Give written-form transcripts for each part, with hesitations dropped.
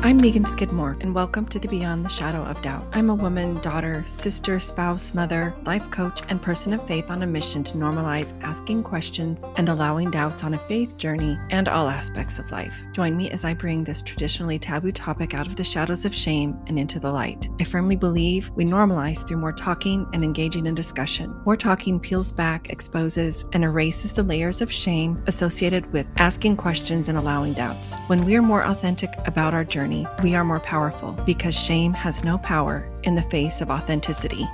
I'm Megan Skidmore, and welcome to the Beyond the Shadow of Doubt. I'm a woman, daughter, sister, spouse, mother, life coach, and person of faith on a mission to normalize asking questions and allowing doubts on a faith journey and all aspects of life. Join me as I bring this traditionally taboo topic out of the shadows of shame and into the light. I firmly believe we normalize through more talking and engaging in discussion. More talking peels back, exposes, and erases the layers of shame associated with asking questions and allowing doubts. When we are more authentic about our journey, we are more powerful because shame has no power in the face of authenticity.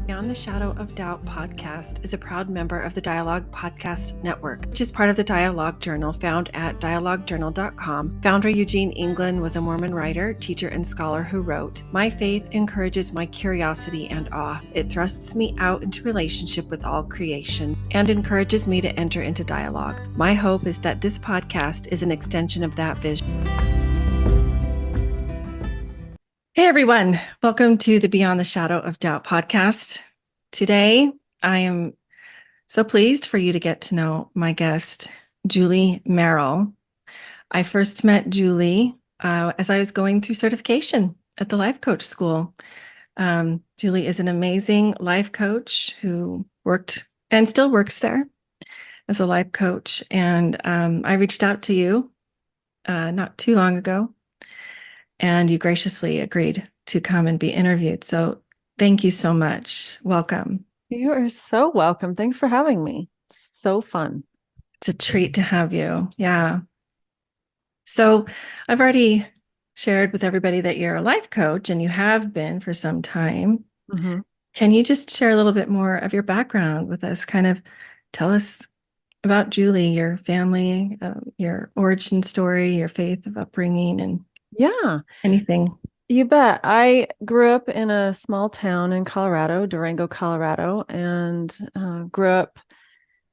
Beyond the Shadow of Doubt podcast is a proud member of the Dialogue Podcast Network, which is part of the Dialogue Journal found at dialoguejournal.com. Founder Eugene England was a Mormon writer, teacher, and scholar who wrote, "My faith encourages my curiosity and awe. It thrusts me out into relationship with all creation and encourages me to enter into dialogue. My hope is that this podcast is an extension of that vision." Hey everyone, welcome to the Beyond the Shadow of Doubt podcast. Today, I am so pleased for you to get to know my guest, Julie Merrill. I first met Julie as I was going through certification at the life coach school. Julie is an amazing life coach who worked and still works there as a life coach. And I reached out to you not too long ago, and you graciously agreed to come and be interviewed. So thank you so much. Welcome. You are so welcome. Thanks for having me. It's so fun. It's a treat to have you. Yeah. So I've already shared with everybody that you're a life coach, and you have been for some time. Mm-hmm. Can you just share a little bit more of your background with us? Kind of tell us about Julie, your family, your origin story, your faith of upbringing, and anything. You bet. I grew up in a small town in Colorado, Durango, Colorado, and grew up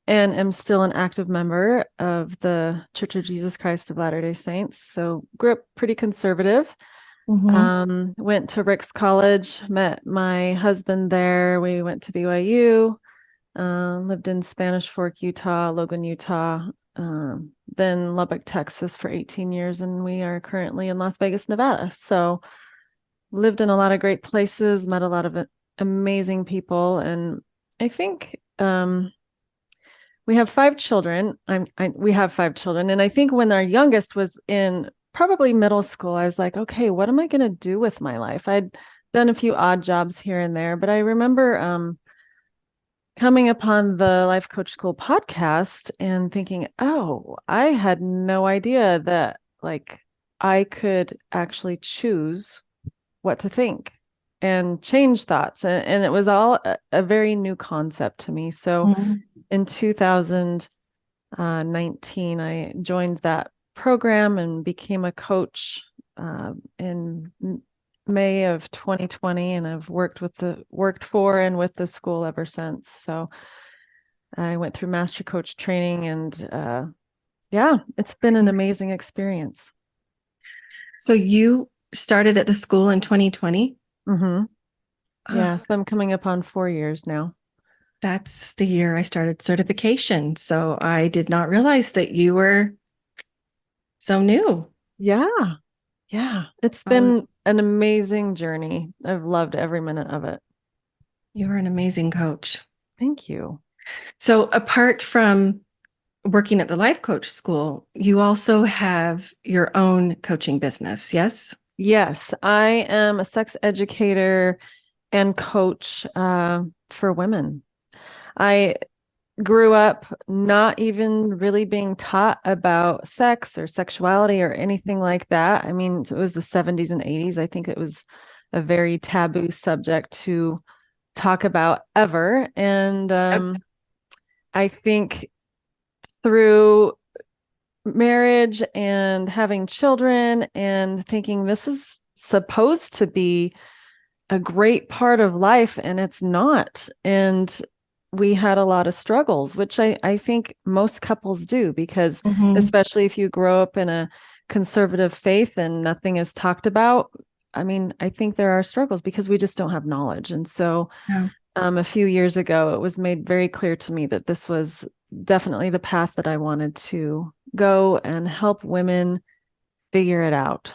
and am still an active member of the Church of Jesus Christ of Latter-day Saints. So grew up pretty conservative. Mm-hmm. Went to Rick's College, met my husband there. We went to BYU, lived in Spanish Fork, Utah, Logan, Utah, then Lubbock, Texas for 18 years, and we are currently in Las Vegas, Nevada. So lived in a lot of great places, met a lot of amazing people, and I think we have 5 children. We have 5 children, and I think when our youngest was in probably middle school, I was like, okay, what am I going to do with my life? I'd done a few odd jobs here and there, but I remember coming upon the Life Coach School podcast and thinking, oh, I had no idea that I could actually choose what to think and change thoughts. And it was all a very new concept to me. So in 2019, I joined that program and became a coach in May of 2020, and I've worked for and with the school ever since. So I went through master coach training, and it's been an amazing experience. So you started at the school in 2020? Mm-hmm. Yes, I'm coming up on 4 years now. That's the year I started certification. So I did not realize that you were so new. Yeah. It's been an amazing journey. I've loved every minute of it. You're an amazing coach. Thank you. So apart from working at the life coach school, you also have your own coaching business, yes? Yes, I am a sex educator and coach for women. I grew up not even really being taught about sex or sexuality or anything like that. I mean, it was the 70s and 80s. I think it was a very taboo subject to talk about ever. And I think through marriage and having children and thinking this is supposed to be a great part of life, and it's not. And we had a lot of struggles, which I think most couples do, because especially if you grow up in a conservative faith and nothing is talked about, I mean, I think there are struggles because we just don't have knowledge. And so a few years ago, it was made very clear to me that this was definitely the path that I wanted to go and help women figure it out.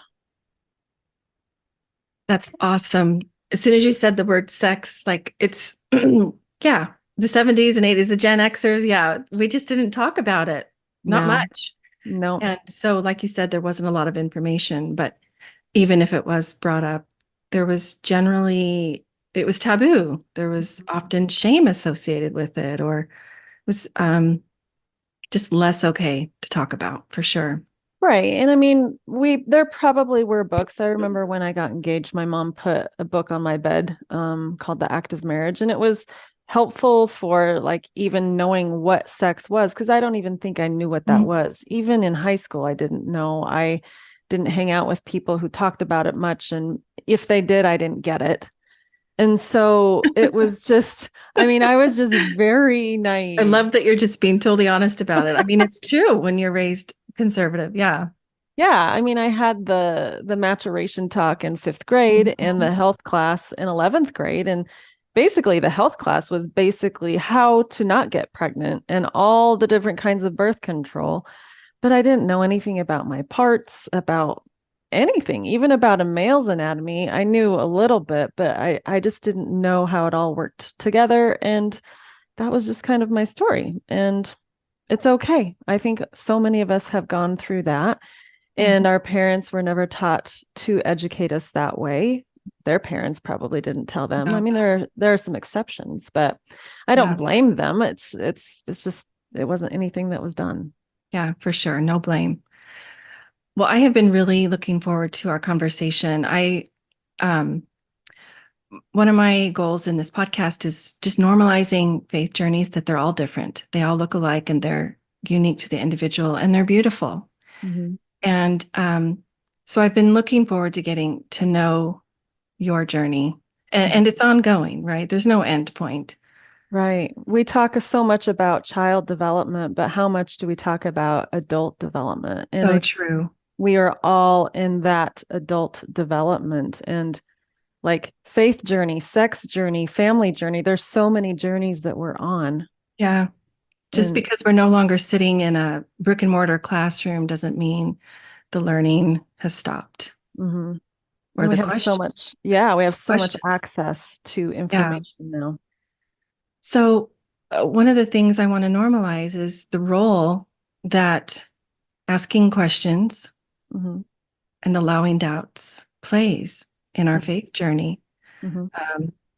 That's awesome. As soon as you said the word sex, like it's, yeah, the 70s and 80s, the Gen Xers, yeah, we just didn't talk about it, not No, much. no. And so, like you said, there wasn't a lot of information, but even if it was brought up, there was generally, it was taboo. There was often shame associated with it, or it was just less okay to talk about for sure. Right. And I mean, there probably were books. I remember when I got engaged, my mom put a book on my bed called The Act of Marriage. And it was helpful for like even knowing what sex was, because I don't even think I knew what that Mhm. was. Even in high school, I didn't know. I didn't hang out with people who talked about it much. And if they did, I didn't get it. And so it was just, I mean, I was just very I naive. love that you're just being totally honest about it. I mean, it's true when you're raised conservative. Yeah. Yeah, I mean, I had the maturation talk in fifth grade and Mhm. the health class in 11th grade. And basically, the health class was basically how to not get pregnant and all the different kinds of birth control. But I didn't know anything about my parts, about anything, even about a male's anatomy. I knew a little bit, but I just didn't know how it all worked together. And that was just kind of my story. And it's okay. I think so many of us have gone through that, Mhm. and our parents were never taught to educate us that way. Their parents probably didn't tell them. I Yeah. mean, there are some exceptions, but I don't Yeah. blame them. It's just it wasn't anything that was done. Yeah, for sure. No blame. Well, I have been really looking forward to our conversation. Um, one of my goals in this podcast is just normalizing faith journeys, that they're all different. They all look alike and they're unique to the individual and they're beautiful. Mm-hmm. And so I've been looking forward to getting to know your journey. And it's ongoing, right? There's no end point. Right. We talk so much about child development, but how much do we talk about adult development? And So I true. we are all in that adult development, and like faith journey, sex journey, family journey. There's so many journeys that we're on. Yeah. Just And because we're no longer sitting in a brick and mortar classroom doesn't mean the learning has stopped mhm. or And we the have so question. much, yeah, we have so much Question. access to Yeah. information now. So, one of the things I want to normalize is the role that asking questions Hmm. and allowing doubts plays in our faith journey. Hmm.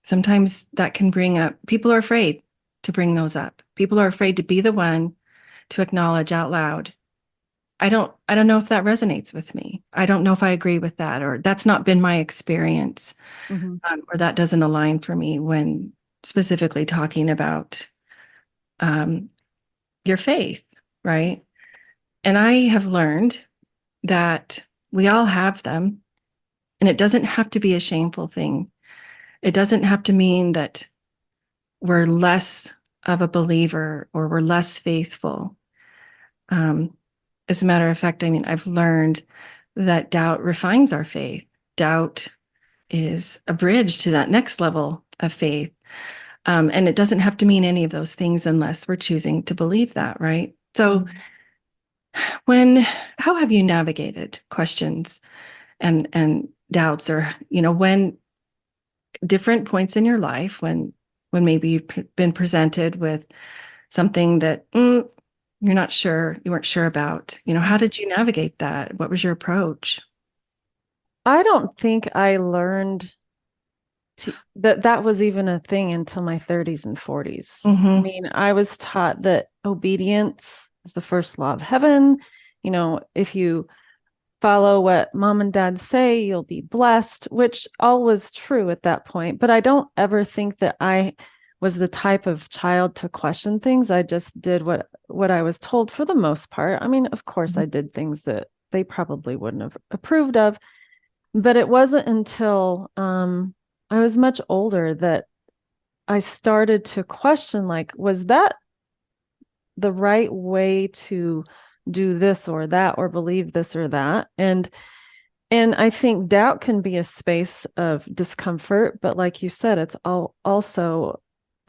Sometimes that can bring up, people are afraid to bring those up. People are afraid to be the one to acknowledge out loud. I don't know if that resonates with me. I don't know if I agree with that, or that's not been my experience, Hmm. or that doesn't align for me when specifically talking about um, your faith, right? And I have learned that we all have them, and it doesn't have to be a shameful thing. It doesn't have to mean that we're less of a believer or we're less faithful. Um, as a matter of fact, I mean, I've learned that doubt refines our faith. Doubt is a bridge to that next level of faith. And it doesn't have to mean any of those things unless we're choosing to believe that, right? So, Hmm. when, how have you navigated questions and doubts, or, when different points in your life, when maybe you've been presented with something that you're not sure, you weren't sure about, how did you navigate that? What was your approach? I don't think I learned that was even a thing until my 30s and 40s. I Hmm. mean, I was taught that obedience is the first law of heaven. You know, if you follow what mom and dad say, you'll be blessed, which all was true at that point. But I don't ever think that I was the type of child to question things. I just did what I was told for the most part. I mean, of course, I did things that they probably wouldn't have approved of, but it wasn't until I was much older that I started to question, like, was that the right way to do this or that or believe this or that? And I think doubt can be a space of discomfort, but like you said, it's also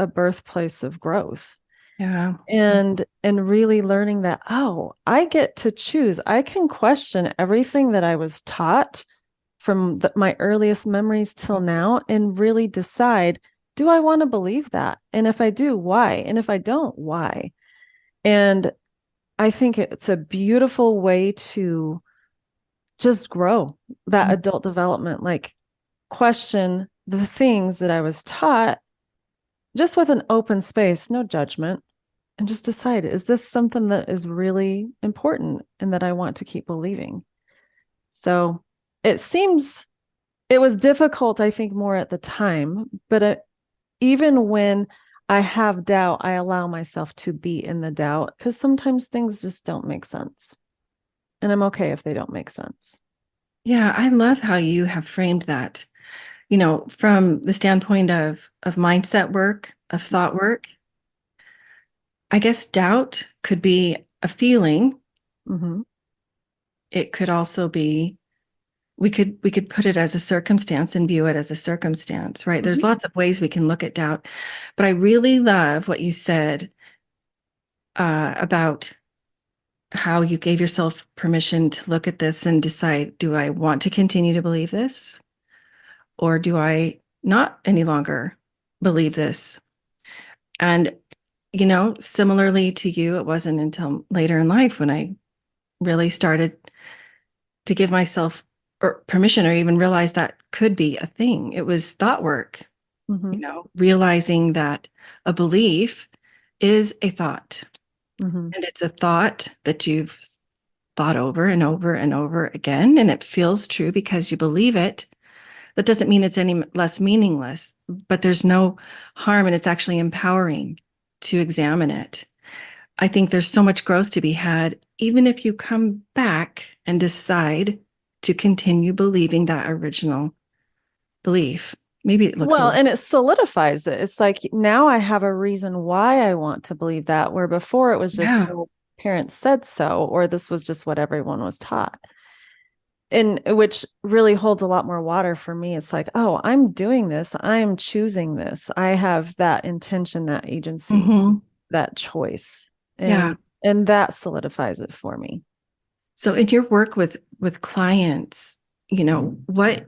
a birthplace of growth. Yeah. And really learning that, oh, I get to choose. I can question everything that I was taught from my earliest memories till now and really decide, do I want to believe that? And if I do, why? And if I don't, why? And I think it's a beautiful way to just grow that adult development, like question the things that I was taught just with an open space, no judgment, and just decide, is this something that is really important and that I want to keep believing? So it was difficult, I think, more at the time, but even when I have doubt, I allow myself to be in the doubt because sometimes things just don't make sense. And I'm okay if they don't make sense. Yeah, I love how you have framed that, from the standpoint of mindset work, of thought work. I guess doubt could be a feeling. Mm-hmm. It could also be we could put it as a circumstance and view it as a circumstance, right? Mm-hmm. There's lots of ways we can look at doubt, but I really love what you said about how you gave yourself permission to look at this and decide, do I want to continue to believe this? Or do I not any longer believe this? And, similarly to you, it wasn't until later in life when I really started to give myself or permission or even realize that could be a thing. It was thought work, Mm-hmm. realizing that a belief is a thought. Mm-hmm. And it's a thought that you've thought over and over and over again. And it feels true because you believe it. That doesn't mean it's any less meaningless, but there's no harm and it's actually empowering to examine it. I think there's so much growth to be had, even if you come back and decide to continue believing that original belief. Maybe it looks a Well, little, and it solidifies it. It's like now I have a reason why I want to believe that, where before it was just, yeah. well, parents said so, or this was just what everyone was taught. And which really holds a lot more water for me. It's like, oh, I'm doing this. I'm choosing this. I have that intention, that agency, Hmm. that choice. Yeah. And that solidifies it for me. So in your work with clients, what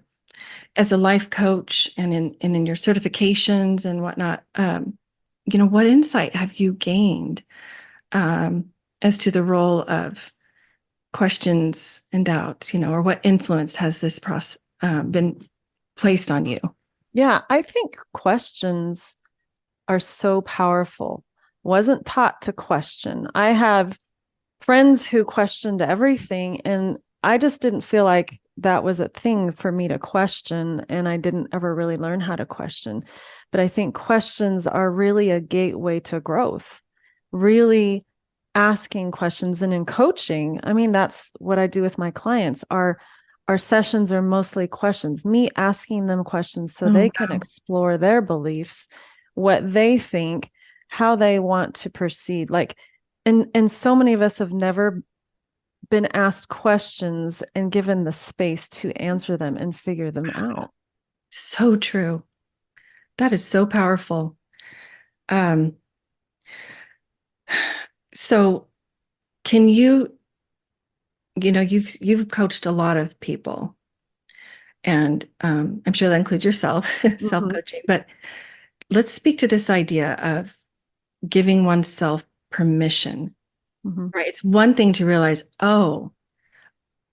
as a life coach and in your certifications and whatnot, what insight have you gained um, as to the role of questions and doubts, or what influence has this process been placed on you? Yeah, I think questions are so powerful. Wasn't taught to question. I have friends who questioned everything, and I just didn't feel like that was a thing for me to question. And I didn't ever really learn how to question. But I think questions are really a gateway to growth, really asking questions. And in coaching, I mean, that's what I do with my clients. Our sessions are mostly questions, me asking them questions so they Oh, can wow. explore their beliefs, what they think, how they want to proceed. Like, and so many of us have never been asked questions and given the space to answer them and figure them out. So true. That is so powerful. Um, so can you've coached a lot of people, and I'm sure that includes yourself, Mm-hmm. self-coaching, but let's speak to this idea of giving oneself permission, Mm-hmm. right? It's one thing to realize, oh,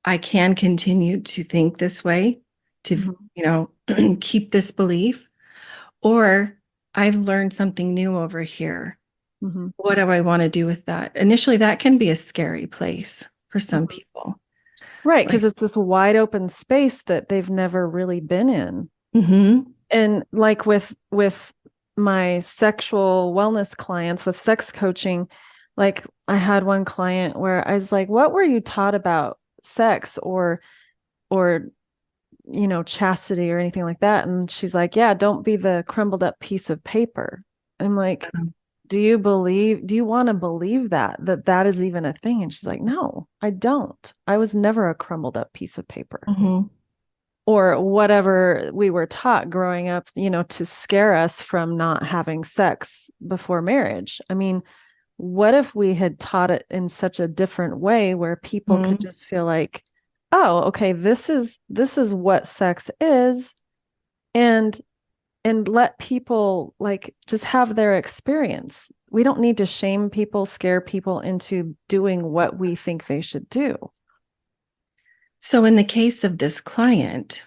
I can continue to think this way, to, Mm-hmm. keep this belief, or I've learned something new over here. Mm-hmm. What do I want to do with that? Initially, that can be a scary place for some Mm-hmm. people. Right, because Like, it's this wide open space that they've never really been in. mm-hmm, And like with my sexual wellness clients with sex coaching, like I had one client where I was like, what were you taught about sex or chastity or anything like that? And she's like, yeah, don't be the crumbled up piece of paper. I'm like, do you want to believe that is even a thing? And she's like, no, I don't. I was never a crumbled up piece of paper. mm-hmm, or whatever we were taught growing up, to scare us from not having sex before marriage. I mean, what if we had taught it in such a different way where people could just feel like, oh, okay, this is what sex is, and let people like just have their experience. We don't need to shame people, scare people into doing what we think they should do. So in the case of this client,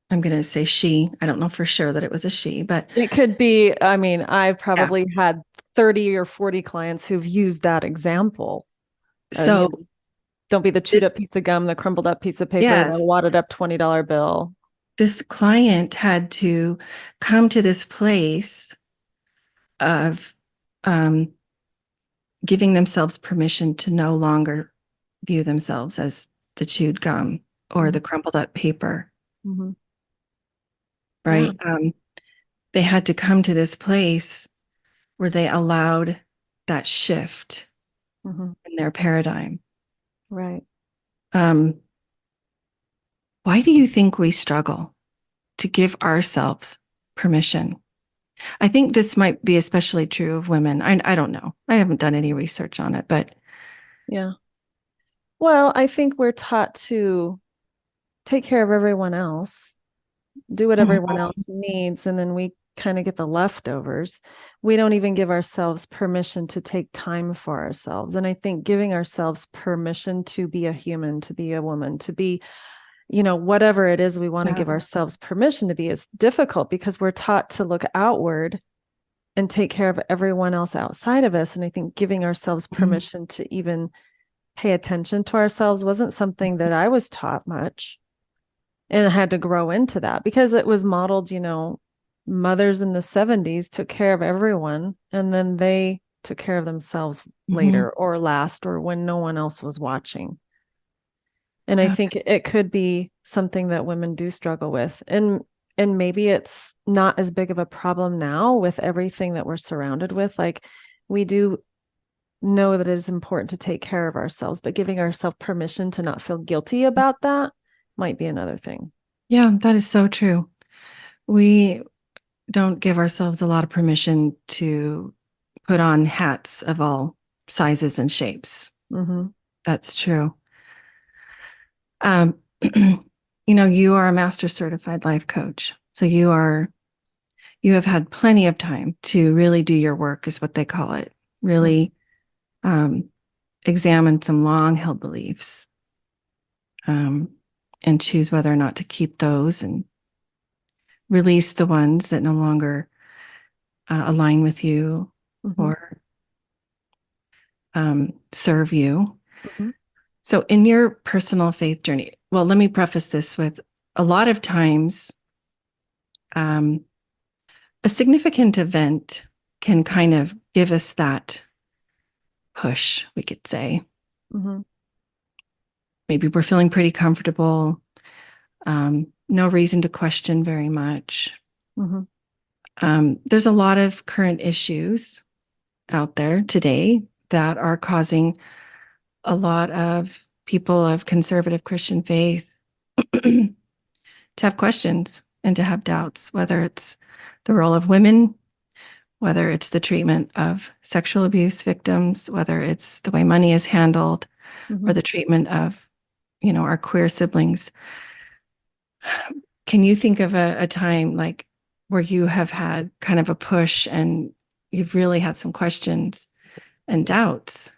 I'm going to say she, I don't know for sure that it was a she, but It could be, I mean, I've probably had 30 or 40 clients who've used that example. So Don't be the chewed this, up piece of gum, the crumbled up piece of paper, the yes, wadded up $20 bill. this client had to come to this place of um, giving themselves permission to no longer view themselves as the chewed gum or the crumpled up paper, Mm-hmm. Yeah. right? They had to come to this place where they allowed that shift Mm-hmm. in their paradigm. Right. Um, why do you think we struggle to give ourselves permission? I think this might be especially true of women. I don't know. I haven't done any research on it, but Yeah. Well, I think we're taught to take care of everyone else, do what everyone Mhm. else needs, and then we kind of get the leftovers. We don't even give ourselves permission to take time for ourselves. And I think giving ourselves permission to be a human, to be a woman, to be, whatever it is we want to Yeah. give ourselves permission to be is difficult because we're taught to look outward and take care of everyone else outside of us. And I think giving ourselves Mhm. permission to even pay attention to ourselves wasn't something that I was taught much. And I had to grow into that because it was modeled, mothers in the 70s took care of everyone and then they took care of themselves Mhm. later or last or when no one else was watching. And I Yeah. think it could be something that women do struggle with. And maybe it's not as big of a problem now with everything that we're surrounded with. Like we do know that it is important to take care of ourselves, but giving ourselves permission to not feel guilty about that might be another thing. Yeah, that is so true. We don't give ourselves a lot of permission to put on hats of all sizes and shapes. Mm-hmm. That's true. Um, you are a master certified life coach. So you have had plenty of time to really do your work, is what they call it. Really um, examine some long held beliefs um, and choose whether or not to keep those and release the ones that no longer align with you Mm-hmm. or serve you. Mm-hmm. So, in your personal faith journey, well, let me preface this with a lot of times, um, a significant event can kind of give us that push, we could say. Mm-hmm. Maybe we're feeling pretty comfortable, no reason to question very much. Mm-hmm. There's a lot of current issues out there today that are causing a lot of people of conservative Christian faith to have questions and to have doubts, whether it's the role of women, whether it's the treatment of sexual abuse victims, whether it's the way money is handled, Mm-hmm. or the treatment of, our queer siblings. Can you think of a time like where you have had kind of a push and you've really had some questions and doubts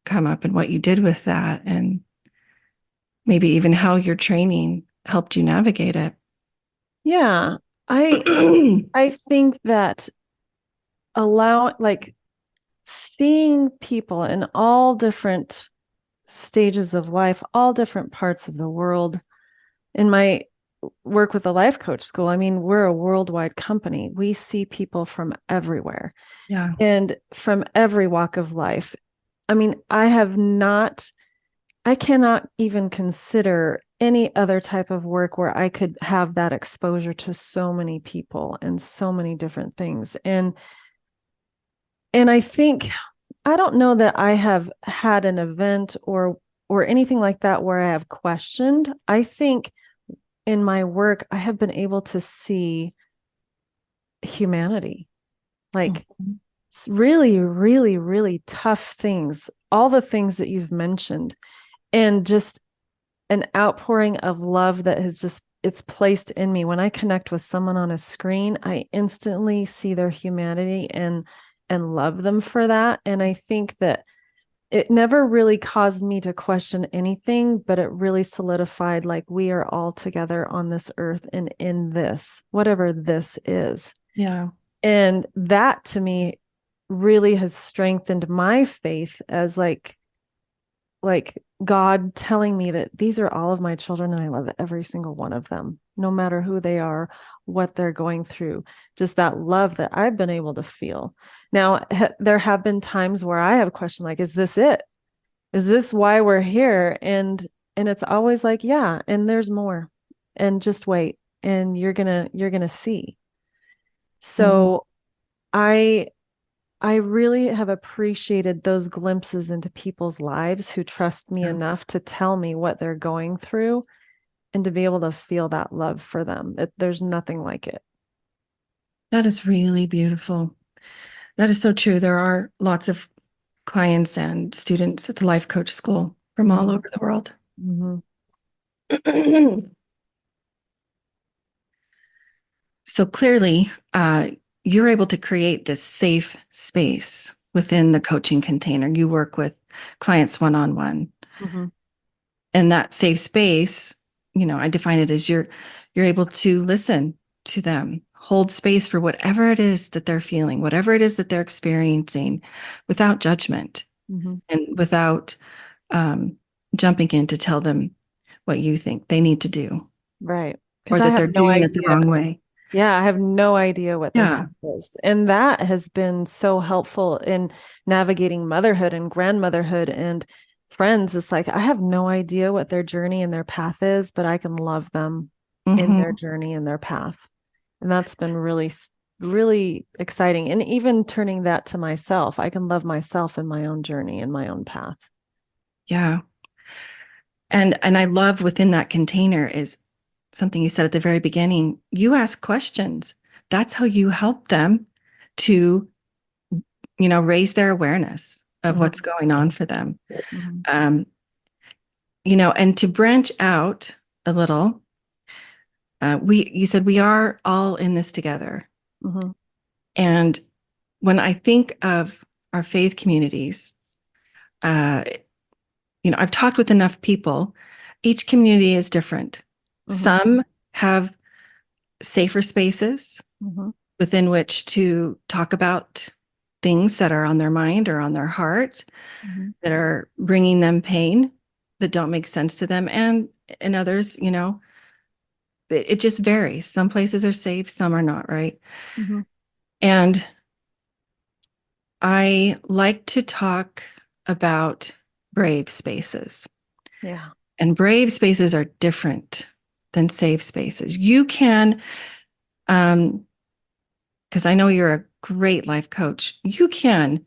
come up and what you did with that and maybe even how your training helped you navigate it? Yeah. I I think that seeing people in all different stages of life, all different parts of the world. In my work with the life coach school, I mean, we're a worldwide company. We see people from everywhere Yeah. and from every walk of life. I mean, I cannot even consider any other type of work where I could have that exposure to so many people and so many different things. And I think I don't know that I have had an event or anything like that where I have questioned. I think in my work, I have been able to see humanity, like Mhm. really, really, really tough things, all the things that you've mentioned, and just an outpouring of love that has just it's placed in me. When I connect with someone on a screen, I instantly see their humanity and love them for that. And I think that it never really caused me to question anything, but it really solidified like we are all together on this earth and in this, whatever this is. Yeah. And that to me really has strengthened my faith as like God telling me that these are all of my children and I love every single one of them, no matter who they are, what they're going through, just that love that I've been able to feel. Now, there have been times where I have questioned, like, is this it? Is this why we're here? And it's always like, yeah, and there's more. And just wait, and you're gonna see. Mhm. So I I really have appreciated those glimpses into people's lives who trust me Yeah. enough to tell me what they're going through and to be able to feel that love for them. There's nothing like it. That is really beautiful. That is so true. There are lots of clients and students at the Life Coach School from all Mhm. over the world. Mhm. So clearly, you're able to create this safe space within the coaching container. You work with clients one on one, Mhm. and that safe space, I define it as you're able to listen to them, hold space for whatever it is that they're feeling, whatever it is that they're experiencing, without judgment Mhm. and without um, jumping in to tell them what you think they need to do Right. Because or I that have they're no doing it the idea. wrong way. Yeah, I have no idea what their Yeah. path is. And that has been so helpful in navigating motherhood and grandmotherhood and friends. It's like I have no idea what their journey and their path is, but I can love them in their Hmm. journey and their path. And that's been really, really exciting. And even turning that to myself, I can love myself in my own journey and my own path. Yeah. And I love within that container is something you said at the very beginning. You ask questions. That's how you help them to, raise their awareness of what's Mhm. going on for them. Mhm. Um, and to branch out a little, you said we are all in this together. Mhm. And when I think of our faith communities, uh, I've talked with enough people. Each community is different. Mhm. Some have safer spaces Mhm. within which to talk about things that are on their mind or on their heart Mhm. that are bringing them pain that don't make sense to them. And in others, it just varies. Some places are safe, some are not, right? Mhm. And I like to talk about brave spaces. Yeah. And brave spaces are different than safe spaces. You can, um, because I know you're a great life coach, you can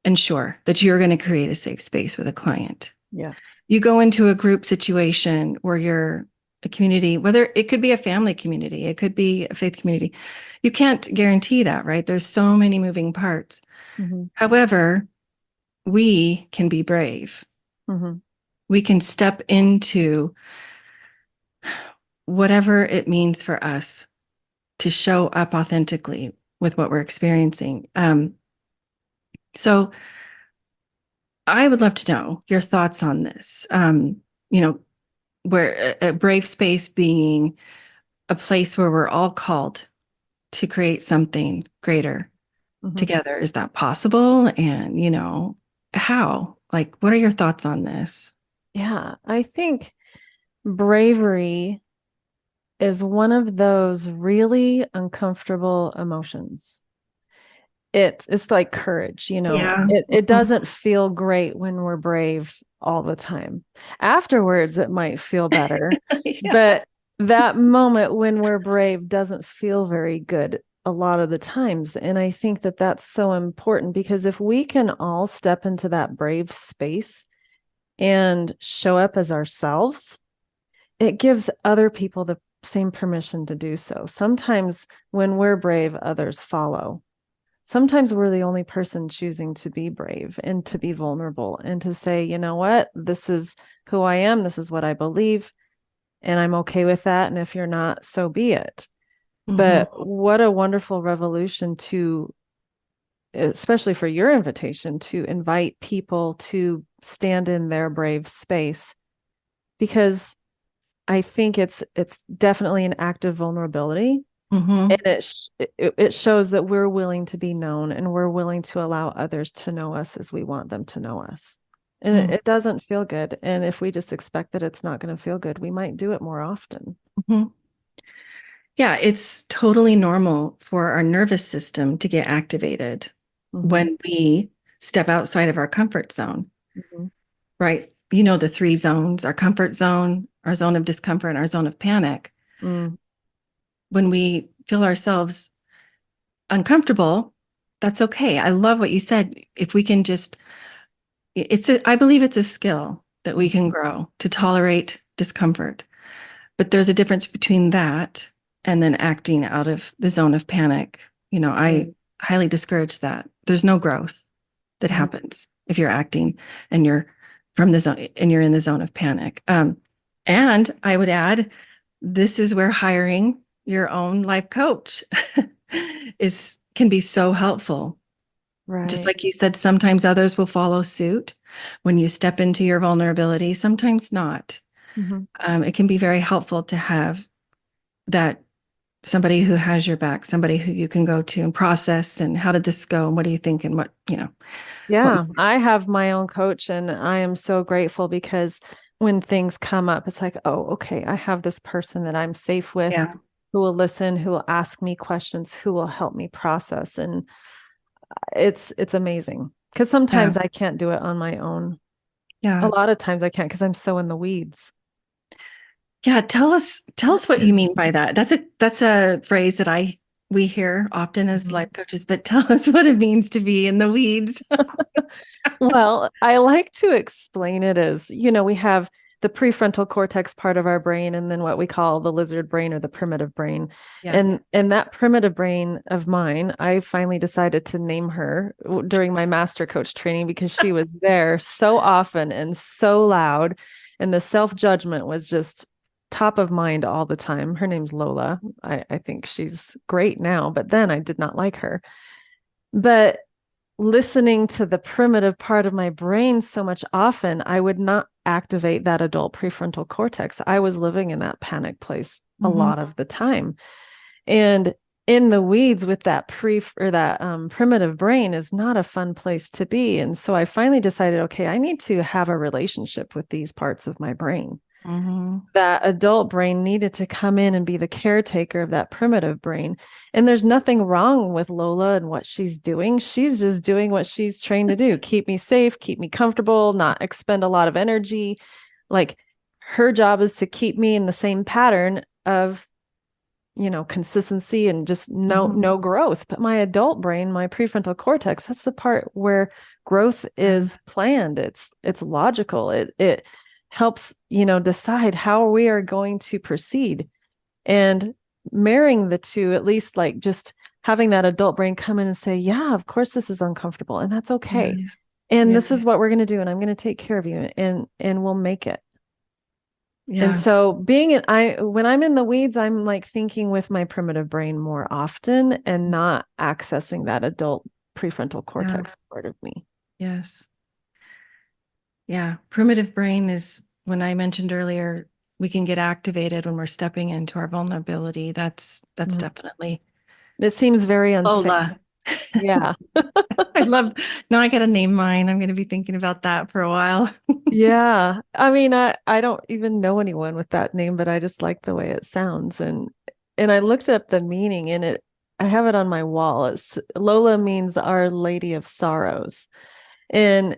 ensure that you're going to create a safe space with a client. Yes. You go into a group situation where you're a community, whether it could be a family community, it could be a faith community. You can't guarantee that, right? There's so many moving parts. Mhm. However, we can be brave. Mhm. We can step into whatever it means for us to show up authentically with what we're experiencing. So I would love to know your thoughts on this. You know, where a brave space being a place where we're all called to create something greater Mhm. together. Is that possible? And, how? Like, what are your thoughts on this? Yeah, I think bravery is one of those really uncomfortable emotions. It's like courage, you know. Yeah. It doesn't feel great when we're brave all the time. Afterwards, it might feel better, Yeah. but that moment when we're brave doesn't feel very good a lot of the times. And I think that that's so important because if we can all step into that brave space and show up as ourselves, it gives other people same permission to do so. Sometimes when we're brave, others follow. Sometimes we're the only person choosing to be brave and to be vulnerable and to say, you know what, this is who I am. This is what I believe. And I'm okay with that. And if you're not, so be it. Mhm. But what a wonderful revolution to, especially for your invitation, to invite people to stand in their brave space, because I think it's definitely an act of vulnerability, and Mhm. it shows that we're willing to be known and we're willing to allow others to know us as we want them to know us. And it doesn't feel good. And if we just expect that it's not going to feel good, we might do it more often. Mhm. Yeah, it's totally normal for our nervous system to get activated Mm-hmm. when we step outside of our comfort zone, Mm-hmm. right? You know, the three zones, our comfort zone, our zone of discomfort, and our zone of panic. Mm, When we feel ourselves uncomfortable, that's okay. I love what you said. If we can just, I believe it's a skill that we can mm, grow to tolerate discomfort. But there's a difference between that and then acting out of the zone of panic. You know, I right. highly discourage that. There's no growth that Mm-hmm. happens if you're acting and you're from the zone and you're in the zone of panic. And I would add, this is where hiring your own life coach is can be so helpful. Just Right. like you said, sometimes others will follow suit when you step into your vulnerability, sometimes not. Mm-hmm. It can be very helpful to have that somebody who has your back, somebody who you can go to and process and how did this go and what do you think and what Yeah, I have my own coach and I am so grateful because when things come up, it's like, oh, okay, I have this person that I'm safe with yeah, who will listen, who will ask me questions, who will help me process. And it's amazing because yeah, sometimes I can't do it on my own. A yeah, lot of times I can't because I'm so in the weeds. yeah. Tell us what you mean by that. That's a phrase that I we hear often as Mhm. life coaches, but tell us what it means to be in the weeds. Well, I like to explain it as, we have the prefrontal cortex part of our brain and then what we call the lizard brain or the primitive brain. Yeah. And that primitive brain of mine, I finally decided to name her during my master coach training because she was there so often and so loud and the self-judgment was just top of mind all the time. Her name's Lola. I think she's great now, but then I did not like her. But listening to the primitive part of my brain so much often, I would not activate that adult prefrontal cortex. I was living in that panic place a Hmm. lot of the time. And in the weeds with that primitive brain is not a fun place to be. And so I finally decided, okay, I need to have a relationship with these parts of my brain. Hmm. That adult brain needed to come in and be the caretaker of that primitive brain. And there's nothing wrong with Lola and what she's doing. She's just doing what she's trained to do, keep me safe, keep me comfortable, not expend a lot of energy. Like her job is to keep me in the same pattern of consistency and just Hmm. no growth. But my adult brain, my prefrontal cortex, that's the part where growth Yeah. is planned. It's logical. It helps decide how we are going to proceed. And marrying the two, at least like just having that adult brain come in and say, yeah, of course this is uncomfortable and that's okay, Yeah. and Yeah. this is what we're going to do and I'm going to take care of you and we'll make it. And Yeah. so when I'm in the weeds, I'm like thinking with my primitive brain more often and not accessing that adult prefrontal Yeah. cortex part of me. Yes. Yeah. Primitive brain is when I mentioned earlier, we can get activated when we're stepping into our vulnerability. That's Mhm. definitely It seems very unsafe. Lola. Yeah. I love now I gotta name mine. I'm gonna be thinking about that for a while. Yeah. I mean, I don't even know anyone with that name, but I just like the way it sounds. And I looked up the meaning in it. I have it on my wall. Lola means Our Lady of Sorrows. And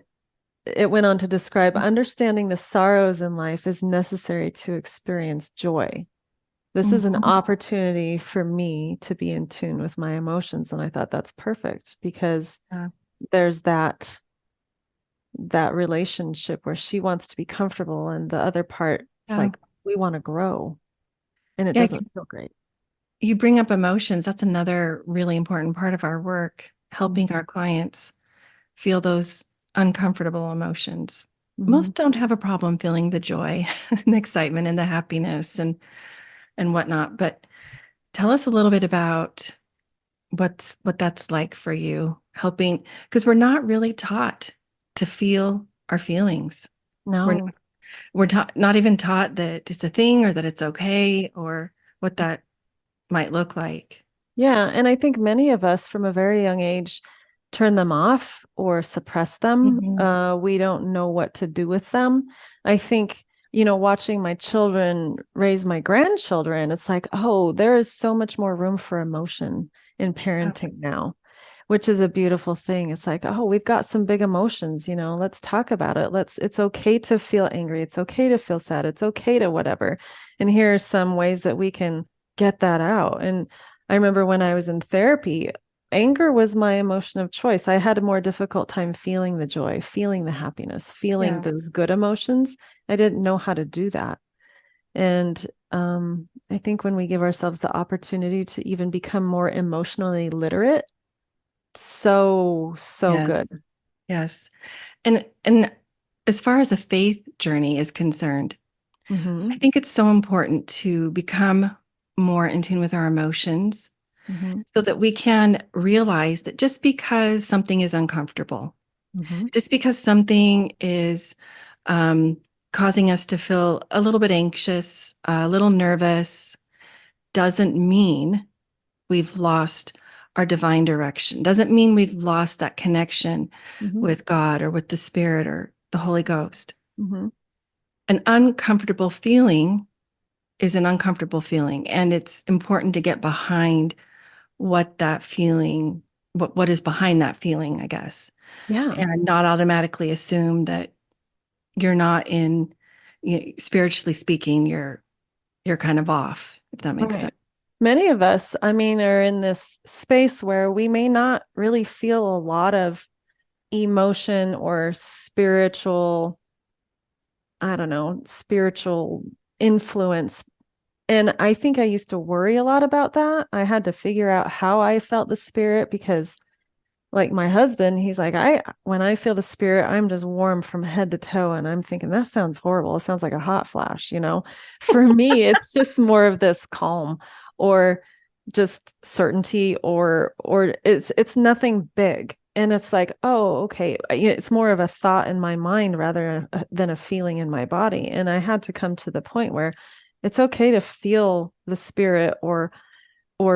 it went on to describe understanding the sorrows in life is necessary to experience joy. This is an Mhm. opportunity for me to be in tune with my emotions. And I thought that's perfect because Yeah. there's that relationship where she wants to be comfortable and the other part is Yeah. like we want to grow. and it Yeah, doesn't feel great. you bring up emotions. That's another really important part of our work, helping Mhm. our clients feel those uncomfortable emotions. Mhm. Most don't have a problem feeling the joy and the excitement and the happiness and whatnot. But tell us a little bit about what that's like for you, helping because we're not really taught to feel our feelings. We're No. we're not even taught that it's a thing or that it's okay or what that might look like. Yeah, and I think many of us from a very young age turn them off or suppress them. Mhm. We don't know what to do with them. I think, watching my children raise my grandchildren, it's like, oh, there is so much more room for emotion in Yeah. parenting now, which is a beautiful thing. It's like, oh, we've got some big emotions, let's talk about it. It's okay to feel angry. It's okay to feel sad. It's okay to whatever. And here are some ways that we can get that out. And I remember when I was in therapy, anger was my emotion of choice. I had a more difficult time feeling the joy, feeling the happiness, feeling Yeah. those good emotions. I didn't know how to do that. And I think when we give ourselves the opportunity to even become more emotionally literate, so good. Yes. Yes. And as far as a faith journey is concerned, I Hmm. think it's so important to become more in tune with our emotions Hmm. so that we can realize that just because something is uncomfortable, Hmm. just because something is um, causing us to feel a little bit anxious, a little nervous, doesn't mean we've lost our divine direction, doesn't mean we've lost that connection Hmm. with God or with the Spirit or the Holy Ghost. Hmm. An uncomfortable feeling is an uncomfortable feeling, and it's important to get behind what that feeling, what is behind that feeling, I guess, Yeah. and not automatically assume that you're not in, spiritually speaking, you're kind of off, if that makes Right. sense. Many of us, I mean, are in this space where we may not really feel a lot of emotion or spiritual, I don't know, spiritual influence. And I think I used to worry a lot about that. I had to figure out how I felt the spirit because like my husband, he's like, when I feel the spirit, I'm just warm from head to toe. And I'm thinking, that sounds horrible. It sounds like a hot flash. For me, it's just more of this calm or just certainty or it's nothing big. And it's like, oh, okay. It's more of a thought in my mind rather than a feeling in my body. And I had to come to the point where it's okay to feel the spirit or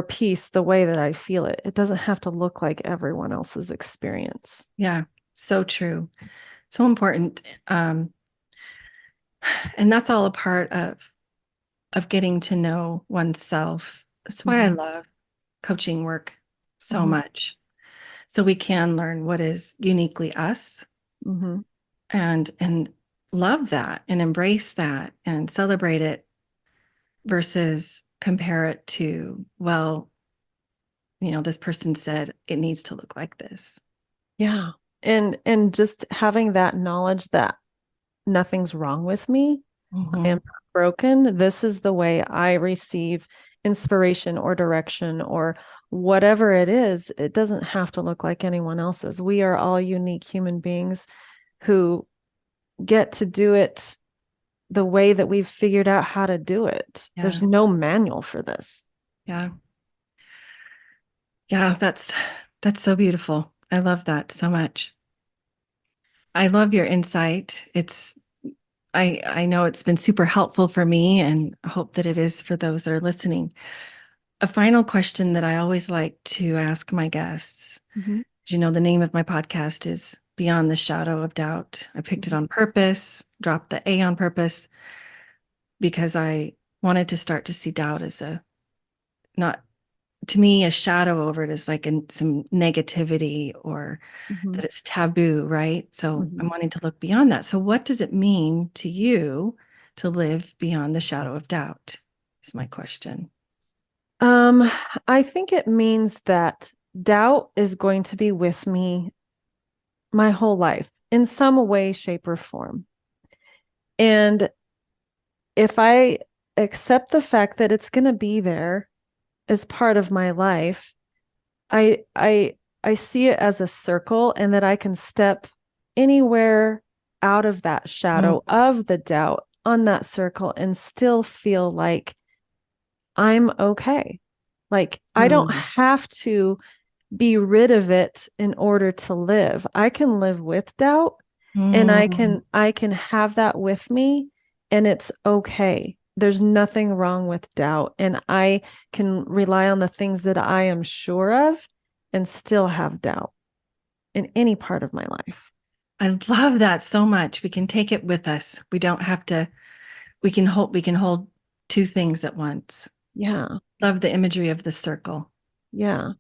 peace the way that I feel it. It doesn't have to look like everyone else's experience. Yeah, so true. So important. And that's all a part of getting to know oneself. That's why I Mhm. love coaching work so Mhm. much. So we can learn what is uniquely us Mhm. and love that and embrace that and celebrate it versus compare it to, well, this person said it needs to look like this. Yeah. And just having that knowledge that nothing's wrong with me. I am Mhm. not broken. This is the way I receive inspiration or direction or whatever it is. It doesn't have to look like anyone else's. We are all unique human beings who get to do it the way that we've figured out how to do it. Yeah. There's no manual for this. Yeah. Yeah, that's so beautiful. I love that so much. I love your insight. I know it's been super helpful for me and I hope that it is for those that are listening. A final question that I always like to ask my guests. Mhm. The name of my podcast is Beyond the Shadow of Doubt. I picked it Mhm. on purpose, dropped the A on purpose because I wanted to start to see doubt as a not to me a shadow over it is like some negativity or Mhm. that it's taboo, right? So I'm Mhm. wanting to look beyond that. So what does it mean to you to live beyond the shadow of doubt? Is my question. Um, I think it means that doubt is going to be with me my whole life in some way, shape, or form. And if I accept the fact that it's going to be there as part of my life. I see it as a circle, and that I can step anywhere out of that shadow of the doubt on that circle and still feel like I'm okay. Like I don't Mm. have to be rid of it in order to live. I can live with doubt, and Mm. I can have that with me, and it's okay. There's nothing wrong with doubt, and I can rely on the things that I am sure of and still have doubt in any part of my life. I love that so much. We can take it with us. We don't have to, we can hold two things at once. Yeah. Love the imagery of the circle. Yeah.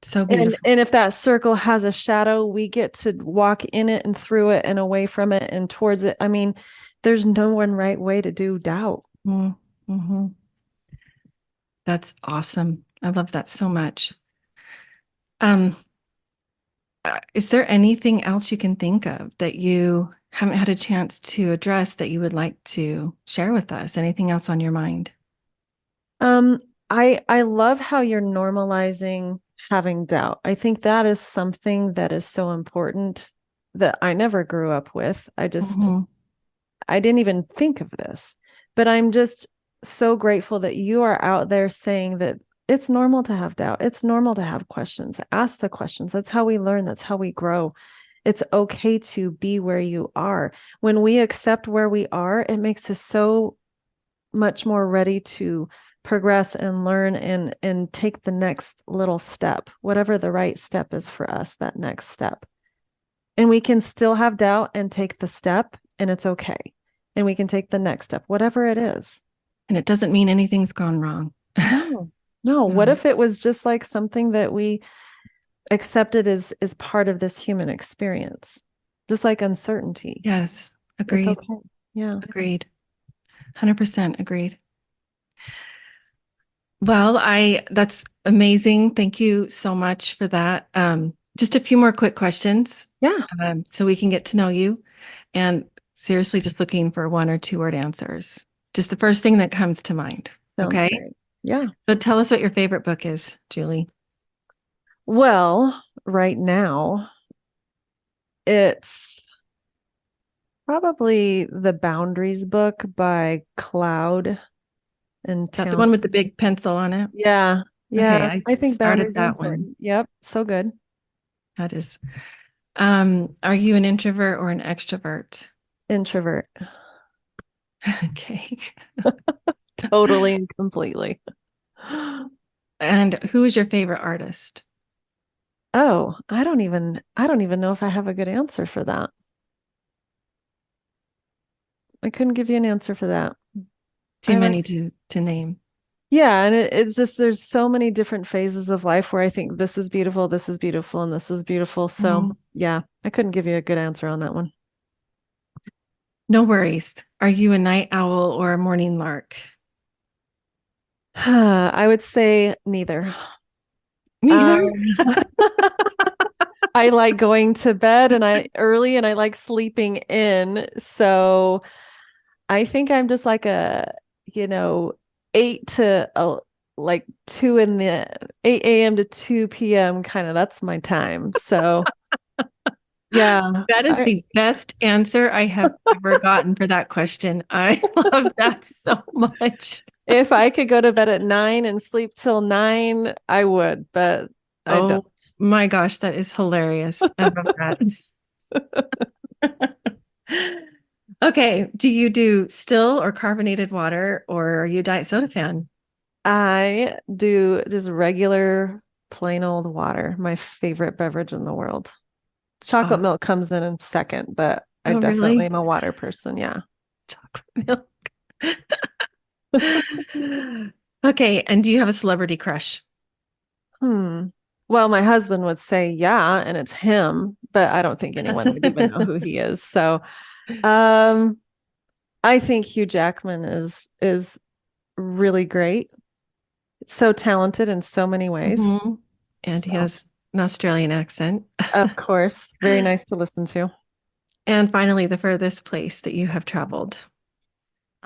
So And beautiful. and if that circle has a shadow, we get to walk in it and through it and away from it and towards it. I mean, there's no one right way to do doubt. Mm-hmm. That's awesome. I love that so much. Um, is there anything else you can think of that you haven't had a chance to address that you would like to share with us? Anything else on your mind? Um, I love how you're normalizing having doubt. I think that is something that is so important that I never grew up with. Mm-hmm. I didn't even think of this, but I'm just so grateful that you are out there saying that it's normal to have doubt. It's normal to have questions. Ask the questions. That's how we learn. That's how we grow. It's okay to be where you are. When we accept where we are, it makes us so much more ready to progress and learn and take the next little step, whatever the right step is for us, that next step. And we can still have doubt and take the step, and it's okay. And we can take the next step, whatever it is. And it doesn't mean anything's gone wrong. No, no. What No. if it was just like something that we accepted as part of this human experience? Just like uncertainty. Yes, It's agreed. okay. Yeah. Agreed. 100% agreed. Well, that's amazing. Thank you so much for that. Just a few more quick questions, Yeah. so we can get to know you. And seriously, just looking for one or two word answers. Just the first thing that comes to mind. Sounds Okay. great. Yeah. So tell us what your favorite book is, Julie. Well, right now, it's probably the Boundaries book by Cloud and That the one with Towns. the big pencil on it? Yeah. Okay, Yeah. I I just think started boundaries are that one. important. Yep. So good. That is. Are you an introvert or an extrovert? Introvert. Okay. Totally and completely. And who is your favorite artist? Oh, I don't even know if I have a good answer for that. I couldn't give you an answer for that. Too I many liked to name. Yeah, and it's just there's so many different phases of life where I think this is beautiful, and this is beautiful. So, Mhm. yeah, I couldn't give you a good answer on that one. No worries. Are you a night owl or a morning lark? I would say neither. Neither. Um, I like going to bed and I early and I like sleeping in. So I think I'm just like a, you know, 2 in the 8 a.m. to 2 p.m. kind of that's my time. So yeah, That is the best answer I have ever gotten for that question. I love that so much. if I could go to bed at 9 and sleep till 9, I would, but I don't. Oh my gosh, that is hilarious. I love that. Okay, do you do still or carbonated water, or are you a diet soda fan? I do just regular plain old water, my favorite beverage in the world. Chocolate Oh, milk comes in second, but I oh definitely really? am a water person. Yeah. Chocolate milk. Okay, and do you have a celebrity crush? Hmm. Well, my husband would say, yeah, and it's him, but I don't think anyone would even know who he is. So, um, I think Hugh Jackman is really great. So talented in so many ways. Mhm. And he So, has an Australian accent. of course, very nice to listen to. And finally, the furthest place that you have traveled.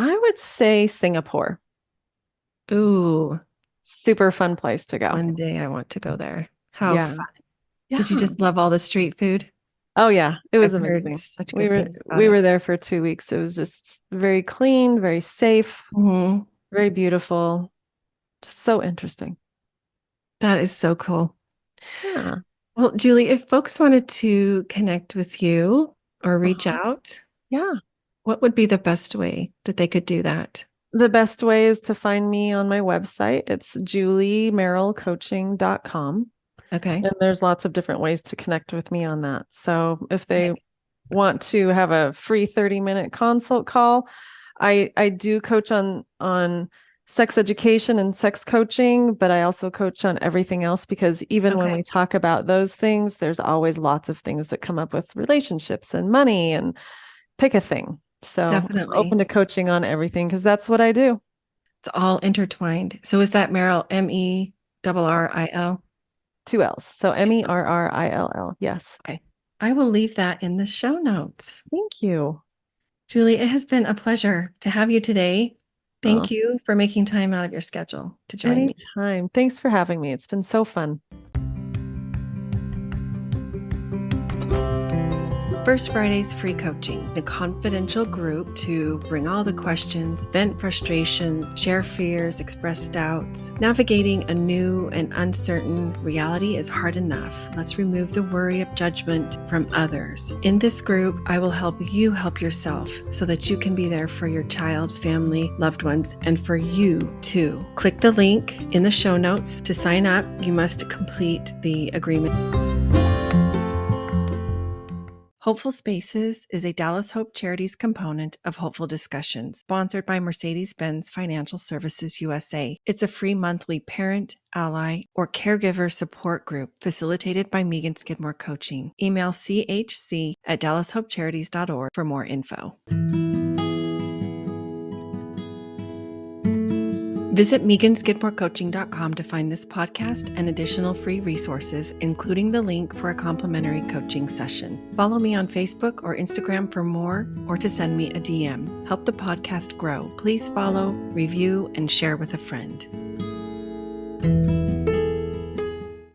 I would say Singapore. Ooh, Super fun place to go. one day I want to go there. How Yeah. fun. Yeah. Did you just love all the street food? Oh yeah, it was I've heard amazing. such We good were things about we it. were there for 2 weeks. It was just very clean, very safe, Mhm. very beautiful, just so interesting. That is so cool. Yeah. Well, Julie, if folks wanted to connect with you or reach Uh-huh. out, Yeah. what would be the best way that they could do that? The best way is to find me on my website. It's juliemerrillcoaching.com. Okay. And there's lots of different ways to connect with me on that. So if they Okay. want to have a free 30-minute consult call, I do coach on sex education and sex coaching, but I also coach on everything else because even when Okay. we talk about those things, there's always lots of things that come up with relationships and money and pick a thing. So I'm Definitely. open to coaching on everything because that's what I do. It's all intertwined. So is that Merrill, Merril? 2 L's. So Two L's. Merrill. Yes. Okay. I will leave that in the show notes. Thank you. Julie, it has been a pleasure to have you today. Oh, Thank you for making time out of your schedule to join me. anytime. Thanks for having me. It's been so fun. First Friday's free coaching, a confidential group to bring all the questions, vent frustrations, share fears, express doubts. Navigating a new and uncertain reality is hard enough. Let's remove the worry of judgment from others. In this group, I will help you help yourself so that you can be there for your child, family, loved ones, and for you too. Click the link in the show notes to sign up. You must complete the agreement. Hopeful Spaces is a Dallas Hope Charities component of Hopeful Discussions, sponsored by Mercedes-Benz Financial Services USA. It's a free monthly parent, ally, or caregiver support group facilitated by Megan Skidmore Coaching. Email chc@dallashopecharities.org for more info. Visit meganskidmorecoaching.com to find this podcast and additional free resources, including the link for a complimentary coaching session. Follow me on Facebook or Instagram for more or to send me a DM. Help the podcast grow. Please follow, review, and share with a friend.